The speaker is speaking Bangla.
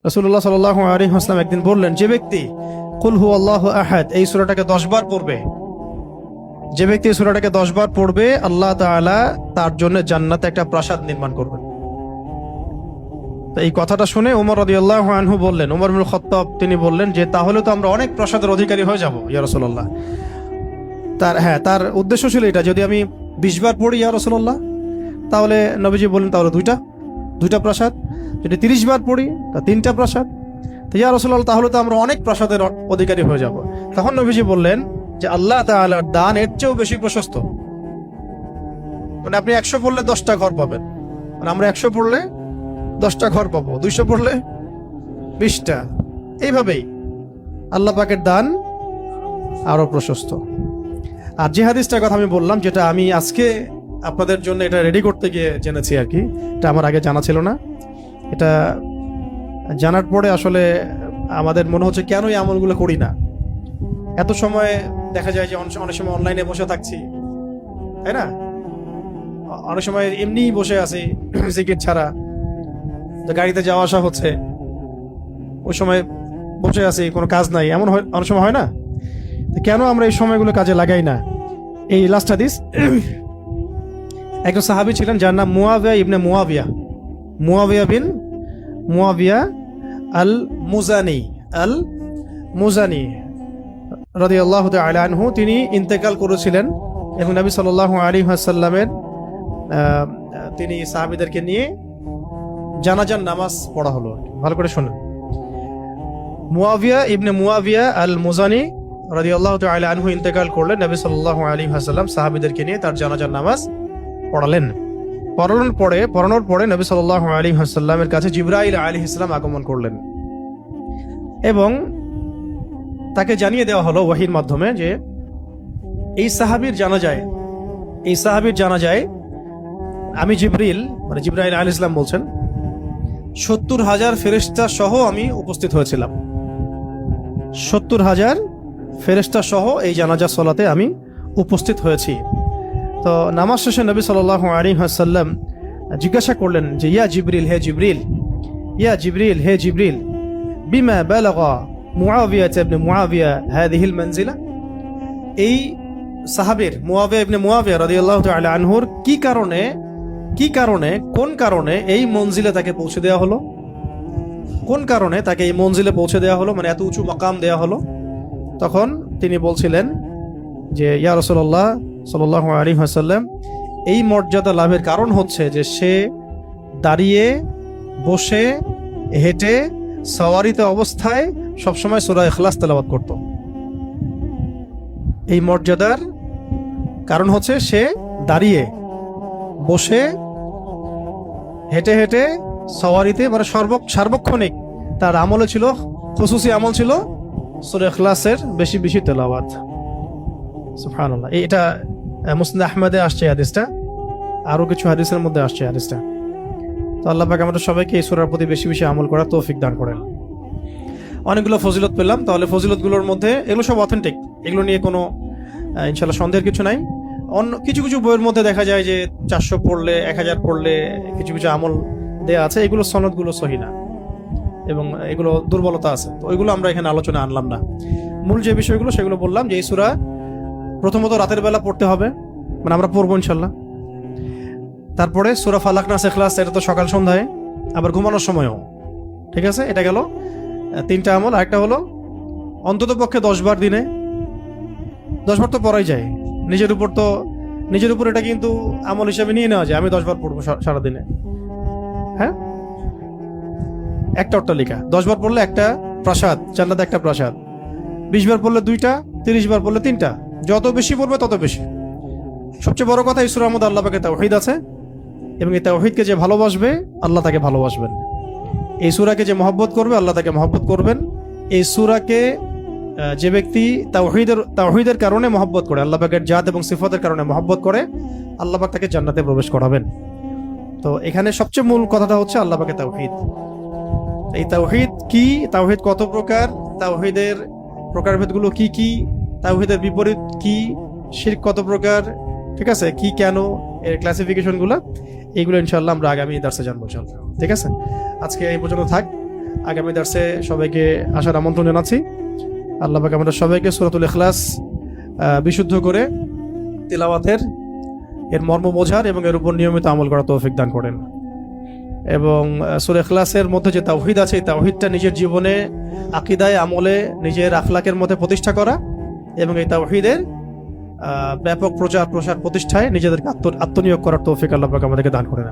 রাসূলুল্লাহ সাল্লাল্লাহু আলাইহি ওয়াসাল্লাম একদিন বললেন, যে ব্যক্তি কুল হুয়াল্লাহু আহাদ এই সূরাটাকে 10 বার পড়বে, যে ব্যক্তি এই সূরাটাকে 10 বার পড়বে, আল্লাহ তাআলা তার জন্য জান্নাতে একটা প্রাসাদ নির্মাণ করবেন। তো এই কথাটা শুনে ওমর রাদিয়াল্লাহু আনহু বললেন, ওমর ইবনুল খাত্তাব তিনি বললেন যে তাহলে তো আমরা অনেক প্রাসাদের অধিকারী হয়ে যাব ইয়া রাসূলুল্লাহ। তার উদ্দেশ্য ছিল এটা, যদি আমি 20 বার পড়ি ইয়া রাসূলুল্লাহ, তাহলে নবীজি বললেন তাহলে দুইটা প্রাসাদ, যদি 30 বার পড়ি তা 3টা প্রাসাদ। তো ইয়া রাসূলুল্লাহ তাহলে তো আমরা অনেক প্রাসাদের অধিকারী হয়ে যাব। তখন নবীজি বললেন যে আল্লাহ তাআলার দান এর চেয়েও বেশি প্রশস্ত। মানে আপনি 100 পড়লে 10টা ঘর পাবেন, মানে আমরা 100 পড়লে 10টা ঘর পাবো, 200 পড়লে 20টা। এইভাবেই আল্লাহ পাকের দান আরো প্রশস্ত। আর যে হাদিসটার কথা আমি বললাম, যেটা আমি আজকে আপনাদের জন্য এটা রেডি করতে গিয়ে জেনেছি আর কি, এটা আমার আগে জানা ছিল না। এটা জানার পরে আসলে আমাদের মনে হচ্ছে কেন এই আমলগুলো করি না। এত সময় দেখা যায় যে অনেক সময় অনলাইনে বসে থাকছি, তাই না? অনেক সময় এমনি বসে আছি জিকির ছাড়া, গাড়িতে যাওয়া আসা হচ্ছে, ওই সময় বসে আছি, কোনো কাজ নাই, এমন অনেক সময় হয় না? কেন আমরা এই সময়গুলো কাজে লাগাই না? এই লাস্ট হাদিস, একজন সাহাবী ছিলেন যার নাম মুয়াবিয়া ইবনে মুয়াবিয়া বিন মুয়াবিয়া আল মুজানি রাদিয়াল্লাহু তাআলা আনহু। তিনি ইন্তেকাল করেছিলেন এবং নবী সাল্লাল্লাহু আলাইহি ওয়াসাল্লামের তিনি সাহাবীদেরকে নিয়ে জানাজার নামাজ পড়া হলো। ভালো করে শুনুন, মুয়াবিয়া ইবনে মুয়াবিয়া আল মুজানি রাদিয়াল্লাহু তাআলা আনহু ইন্তেকাল করলেন, নবী সাল্লাল্লাহু আলাইহি ওয়াসাল্লাম সাহাবীদেরকে নিয়ে তার জানাজার নামাজ পড়ানোর পরে নবী সাল্লাল্লাহু আলাইহি ওয়াসাল্লামের কাছে জিবরাইল আলাইহিস সালাম আগমন করলেন এবং তাকে জানিয়ে দেওয়া হলো ওয়াহির মাধ্যমে যে এই সাহাবীর জানাজায় আমি জিবরাইল আলাইহিস সালাম বলছেন 70,000 ফেরেশতা সহ আমি উপস্থিত হয়েছিলাম। 70,000 ফেরেশতা সহ এই জানাজা সালাতে আমি উপস্থিত হয়েছি। তো নামাজ শেষে নবী সাল্লাল্লাহু আলাইহি ওয়াসাল্লাম জিজ্ঞাসা করলেন যে ইয়া জিবরিল হে জিবরিল বিমা বালাগা মুআবিয়া ইবনে মুআবিয়া হাদিহিল মানজিলা। এই সাহাবীর মুআবিয়া ইবনে মুআবিয়া রাদিয়াল্লাহু তাআলা আনহুর কোন কারণে এই মঞ্জিলে তাকে পৌঁছে দেওয়া হলো? কোন কারণে তাকে এই মঞ্জিলে পৌঁছে দেওয়া হলো, মানে এত উঁচু মাকাম দেওয়া হলো? তখন তিনি বলছিলেন যে ইয়া রাসূলুল্লাহ সাল্লাল্লাহু আলাইহি ওয়াসাল্লাম, এই মর্যাদা লাভের কারণ হচ্ছে যে সে দাঁড়িয়ে, বসে, হেঁটে, সওয়ারিতে অবস্থায় সবসময় সূরা ইখলাস তেলাওয়াত করত। এই মর্যাদার কারণ হচ্ছে সে দাঁড়িয়ে, বসে, হেঁটে হেঁটে, সওয়ারিতে, মানে সার্বক্ষণিক তার আমলে ছিল, খুসুসি আমল ছিল সূরা ইখলাসের বেশি বেশি তেলাওয়াত। সুবহানাল্লাহ। এটা মুসনাদ আহমদে আসছে হাদিসটা, আরো কিছু হাদিসের মধ্যে আসছে হাদিসটা। তো আল্লাহ পাক আমাদের সবাইকে এই সূরার প্রতি বেশি বেশি আমল করার তৌফিক দান করেন। অনেকগুলো ফজিলত পেলাম, তাহলে ফজিলতগুলোর মধ্যে এগুলো সব অথেন্টিক, এগুলো নিয়ে কোনো ইনশাআল্লাহ সন্দেহের কিছু নাই। অন্য কিছু বইয়ের মধ্যে দেখা যায় যে 400 পড়লে, 1000 পড়লে কিছু আমল দেয়া আছে, এগুলো সনদগুলো সহি না এবং এগুলো দুর্বলতা আছে। তো ওইগুলো আমরা এখানে আলোচনা আনলাম না। মূল যে বিষয়গুলো সেগুলো বললাম যে এই সূরা প্রথমত রাতের বেলা পড়তে হবে, মানে আমরা পড়বো ইনশাল্লাহ। তারপরে সূরা ফালাক, নাস, ইখলাস, এটা তো সকাল সন্ধ্যায়, আবার ঘুমানোর সময়ও। ঠিক আছে, এটা গেল 3টা আমল। আরেকটা হলো অন্তত পক্ষে 10 বার দিনে, 10 বার তো পড়াই যায়। নিজের উপর এটা কিন্তু আমল হিসেবে নিয়ে নেওয়া যায়, আমি 10 বার পড়বো সারাদিনে। হ্যাঁ, একটা অট্টালিকা 10 বার পড়লে একটা প্রাসাদ, জান্নাতে একটা প্রাসাদ। 20 বার পড়লে 2টা, 30 বার পড়লে 3টা। যত বেশি পড়বে তত বেশি। সবচেয়ে বড় কথা, এই সূরার মধ্যে আল্লাহ পাকের তাওহীদ আছে এবং এই তাওহীদকে যে ভালোবাসবে আল্লাহ তাকে ভালোবাসবেন। এই সূরাকে যে মহব্বত করবে আল্লাহ তাকে মহব্বত করবেন। এই সূরাকে যে ব্যক্তি তাওহীদের কারণে মহব্বত করে, আল্লাহ পাকের জাত এবং সিফাতের কারণে মহব্বত করে, আল্লাহ পাক তাকে জান্নাতে প্রবেশ করাবেন। তো এখানে সবচেয়ে মূল কথাটা হচ্ছে আল্লাহ পাকের তাওহীদ। এই তাওহীদ কি, তাওহীদ কত প্রকার, তাওহীদের প্রকারভেদগুলো কি কি, তাওহীদের বিপরীত কি, শিরক কত প্রকার, ঠিক আছে, কি কেন, এর ক্লাসিফিকেশনগুলো, এইগুলো ইনশাআল্লাহ আমরা আগামী দার্সে জানবো ইনশাআল্লাহ। ঠিক আছে, আজকে এই পর্যন্ত থাক। আগামী দার্সে সবাইকে আসার আমন্ত্রণ জানাচ্ছি। আল্লাহ পাক আমাদের সবাইকে সূরাতুল ইখলাস বিশুদ্ধ করে তিলাওয়াতের এর মর্ম বোঝার এবং এর উপর নিয়মিত আমল করার তৌফিক দান করেন। এবং সূরা ইখলাসের মধ্যে যে তাওহীদ আছে, এই তাওহীদটা নিজের জীবনে আকীদায় আমলে নিজের আখলাকের মধ্যে প্রতিষ্ঠা করা এবং এই তাওহীদের ব্যাপক প্রচার প্রসার প্রতিষ্ঠায় নিজেদেরকে আত্মনিয়োগ করার তৌফিক আল্লাহ পাক আমাদেরকে দান করেন।